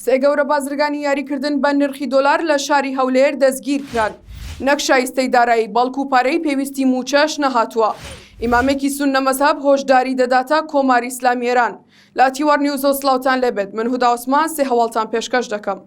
سێ گەورە بازرگانی یاریکردن بە نرخی دۆلار لە شاری هەولێر دەستگیر کران. نەک شایستەی دارایی بەڵکو و پارەی پێویستی موچەش نەهاتووە. ئیمامێکی سوننە مەزهەب هۆشداری دەداتە کۆماری ئیسلامی ئێران. لا تیوار نیوزۆ سلااوتان لێبێت. من هودا عوسمان سێ هەواڵتان پێشکەش دەکەم.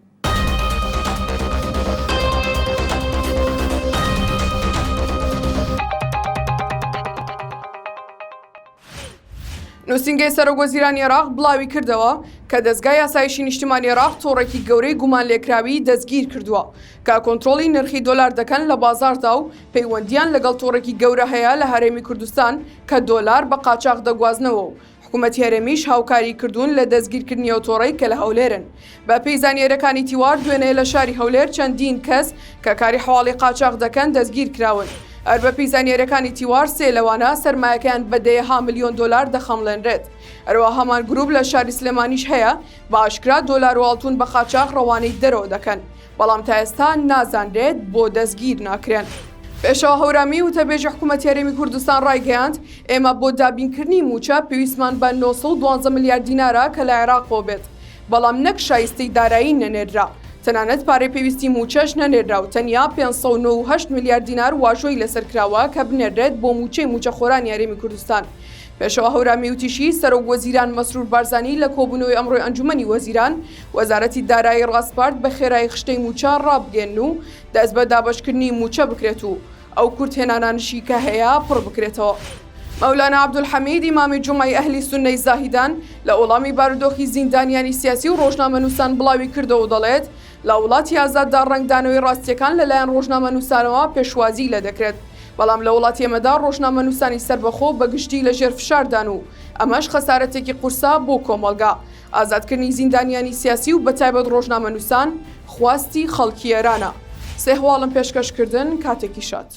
نووسینگەی سەرۆکوەزیرانی عێراق بڵاوی کردەوە کە دەستگای یاسایشی نیشتیمانی عێراق تۆڕێکی گەورەی گومان لێکراوی دەستگیر کردووە کە کۆنتڕۆڵی نرخی دۆلار دەکەن لە بازاردا و پەیوەندیان لەگەڵ تۆڕێکی گەورە هەیە لە هەرێمی کوردستان کە دۆلار بە قاچاق دەگوازنەوە و حکوومەتی هەرێمیش هاوکاری کردوون لە دەستگیرکردنی ئەو تۆڕەی کە لە هەولێرن. بە پێی زانیاریەکانی تیوار دوێنێ لە شاری هەولێر چەندین کەس کە کاری حواڵی قاچاق دەکەن دەستگیر کراون. هەر بە پێی زانیاریەکانی تیوار سێ لەوانە سەرمایەکەیان بە دەیەها ملیۆن دۆلار دەخەمڵێنرێت. هەروە هەمان گروپ لە شاری سلێمانیش هەیە بە ئاشکرا دۆلار و ئاڵتون بە قاچاق ڕەوانەی دەرەوە دەکەن، بەڵام تا ئێستا نازانرێت بۆ دەستگیر ناکرێن. پێشەوە هەورامی وتەبێژی حکوومەتی هەرێمی کوردستان ڕایگەیاند ئێمە بۆ دابینکردنی موچە پێویستمان بە 912 ملیار دینارە کە لە عێراق بۆ بێت، بەڵام نەک شایستەی دارایی نەنێررا. تەنانەت پارەی پێویستی موچەش نەنێررا و تەنیا 598 ملیار دینار واژۆی لەسەرکراوە کە بنێرێت بۆ موچەی موچەخۆرانی هەرێمی کوردستان. پێشەوە هەورامی وتیشی سەرۆکوەزیران مەسرور بارزانی لە کۆبوونەوەی ئەمڕۆی ئەنجومەنی وەزیران وەزارەتی دارایی ڕاستپارت بە خێرایی خشتەی موچە ڕابگەن و دەست بە دابەشکردنی موچە بکرێت و ئەو کورتهێنانانشی کە هەیە پڕ بکرێتەوە. مەولانا عەبدولحەمید ئیمامی جومعی ئەهلی سوننەی زاهیدان لە وەڵامی بارودۆخی زیندانیانی سیاسی و ڕۆژنامەنووسان بڵاوی کردەوە و دەڵێت لە وڵاتی ئازاددا ڕنگدانەوەی ڕاستیەکان لەلایەن ڕۆژنامەنووسانەوە پێشوازی لە دەکرێت، بەڵام لە وڵاتی ئێمەدا ڕۆژنامەنووسانی سەربەخۆ بەگشتی لە ژێر فشاردان و ئەمەش خەسارەتێکی قورسا بۆ کۆمەڵگا. ئازادکردنی زیندانیانی سیاسی و بەتایبەت ڕۆژنامەنووسان خواستی خەڵکی ئێرانە. سێ هەواڵم پێشکەشکردن کاتێکی شات.